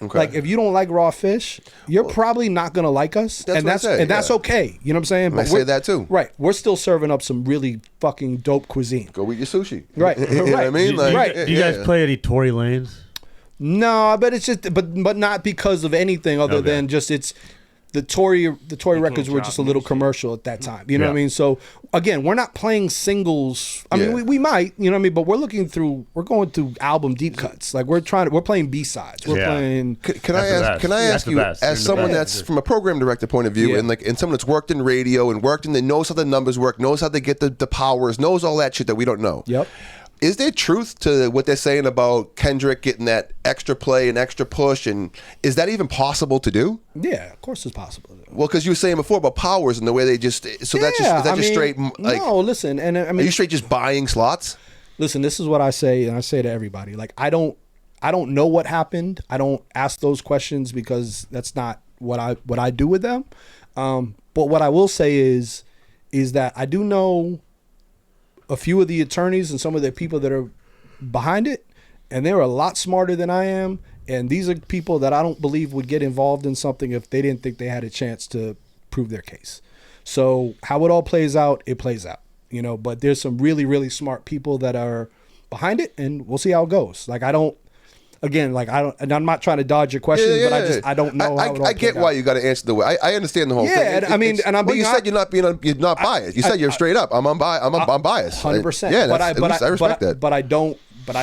Okay. Like if you don't like raw fish, you're probably not gonna like us, that's okay. You know what I'm saying? But I say that too. Right. We're still serving up some really fucking dope cuisine. Go eat your sushi. Right. You know what I mean? Do you guys play any Tory Lanes? No, but it's just but not because of anything other than just it's the Tory records were just a little commercial at that time. You know what I mean? So again, we're not playing singles. I mean, we might, you know what I mean, but we're going through album deep cuts. Like we're playing B-sides. We're playing. Can I ask you, as someone that's from a program director point of view, and someone that's worked in radio and knows how the numbers work, knows how they get the powers, knows all that shit that we don't know. Yep. Is there truth to what they're saying about Kendrick getting that extra play and extra push? And is that even possible to do? Yeah, of course it's possible to do. Well, because you were saying before about powers and the way they just... So that's just, is that just straight... Like, no, listen. And I mean, are you straight just buying slots? Listen, this is what I say, and I say to everybody. Like, I don't know what happened. I don't ask those questions because that's not what I do with them. But what I will say is that I do know a few of the attorneys and some of the people that are behind it, and they're a lot smarter than I am. And these are people that I don't believe would get involved in something if they didn't think they had a chance to prove their case. So how it all plays out, it plays out, you know, but there's some really, really smart people that are behind it, and we'll see how it goes. Like, and I'm not trying to dodge your question, but I don't know how it all I get why you got to answer the way. I understand the whole thing. I mean, and I'm being... you said you're not biased. You said you're straight up. I'm biased. 100%. Yeah, I respect that. But I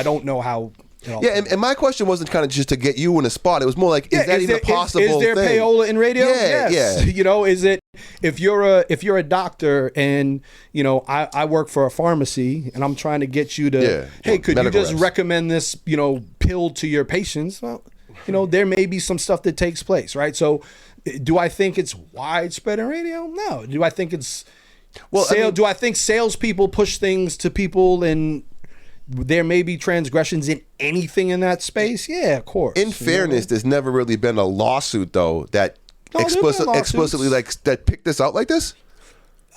don't know how... and my question wasn't kind of just to get you in a spot. It was more like, is that even a possible thing? Is there payola in radio? Yeah, yes. You know, is it if you're a doctor and you know I work for a pharmacy and I'm trying to get you to hey, could you just recommend this pill to your patients? Well, there may be some stuff that takes place, right? So, do I think it's widespread in radio? No. Do I think it's do I think salespeople push things to people and there may be transgressions in anything in that space? Yeah, of course. In fairness, there's never really been a lawsuit though that explicitly that picked this out like this.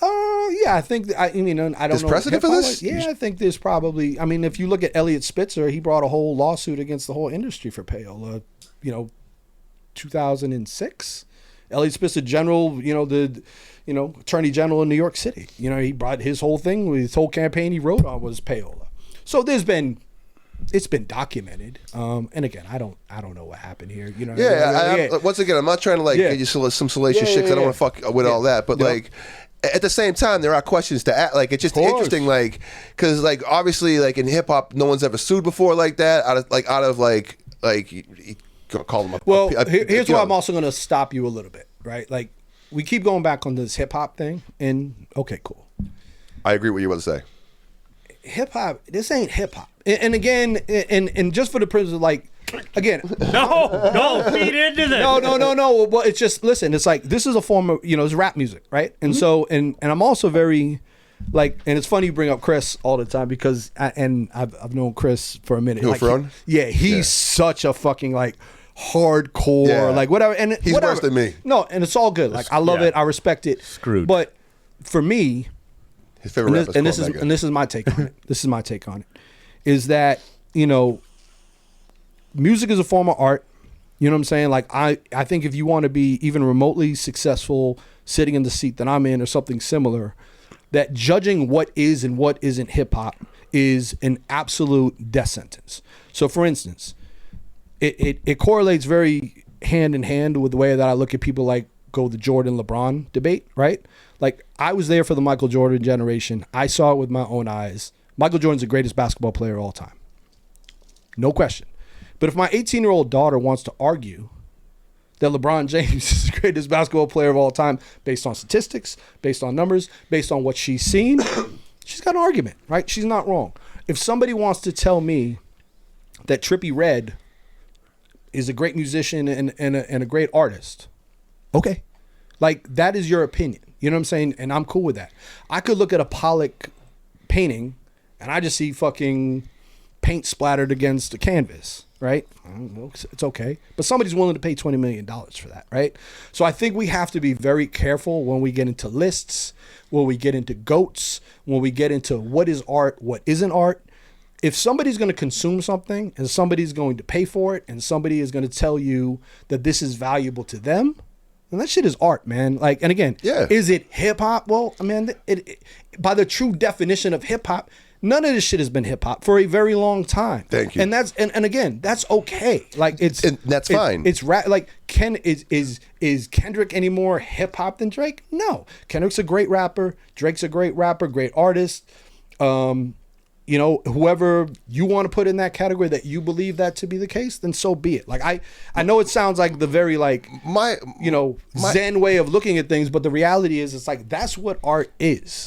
Yeah, I think I don't know. There's precedent for this? Yeah, I think there's probably. I mean, if you look at Elliot Spitzer, he brought a whole lawsuit against the whole industry for payola. 2006. Elliot Spitzer, the Attorney General in New York City. He brought his whole thing. His whole campaign he wrote on was payola. So it's been documented. And again, I don't know what happened here. Once again, I'm not trying to get you some salacious shit because I don't want to fuck with all that. But at the same time, there are questions to ask. Like, it's just interesting, because obviously, in hip hop, no one's ever sued before like that. Call them up. Well, here's why I'm also going to stop you a little bit, right? Like, we keep going back on this hip hop thing, and okay, cool. I agree with what you want to say. Hip hop, this ain't hip hop. And again, and just for the purpose of again. No, feed into this. No. Well, it's just, listen, it's like, this is a form of, it's rap music, right? And so, and I'm also very, and it's funny you bring up Chris all the time because, I've known Chris for a minute. He's such a fucking, hardcore, whatever. And he's worse than me. No, and it's all good. I love it. I respect it. Screwed. But for me, his favorite and this is my take on it. This is my take on it. Is that, music is a form of art. You know what I'm saying? I think if you want to be even remotely successful sitting in the seat that I'm in or something similar, that judging what is and what isn't hip hop is an absolute death sentence. So for instance, it correlates very hand in hand with the way that I look at people go the Jordan LeBron debate, right? I was there for the Michael Jordan generation. I saw it with my own eyes. Michael Jordan's the greatest basketball player of all time. No question. But if my 18-year-old daughter wants to argue that LeBron James is the greatest basketball player of all time based on statistics, based on numbers, based on what she's seen, she's got an argument, right? She's not wrong. If somebody wants to tell me that Trippie Redd is a great musician and a great artist, okay. That is your opinion. You know what I'm saying? And I'm cool with that. I could look at a Pollock painting and I just see fucking paint splattered against a canvas, right? It's okay. But somebody's willing to pay $20 million for that, right? So I think we have to be very careful when we get into lists, when we get into GOATs, when we get into what is art, what isn't art. if somebody's going to consume something and somebody's going to pay for it and somebody is going to tell you that this is valuable to them, then that shit is art, man. Like, and again, is it hip hop? Well, I mean, it by the true definition of hip hop, none of this shit has been hip hop for a very long time. Thank you. And that's and again, that's okay. Like that's fine. It's like is Kendrick any more hip hop than Drake? No. Kendrick's a great rapper. Drake's a great rapper, great artist. You know, whoever you want to put in that category that you believe that to be the case, then so be it. Like I know it sounds like the very like my Zen way of looking at things, but the reality is it's like that's what art is.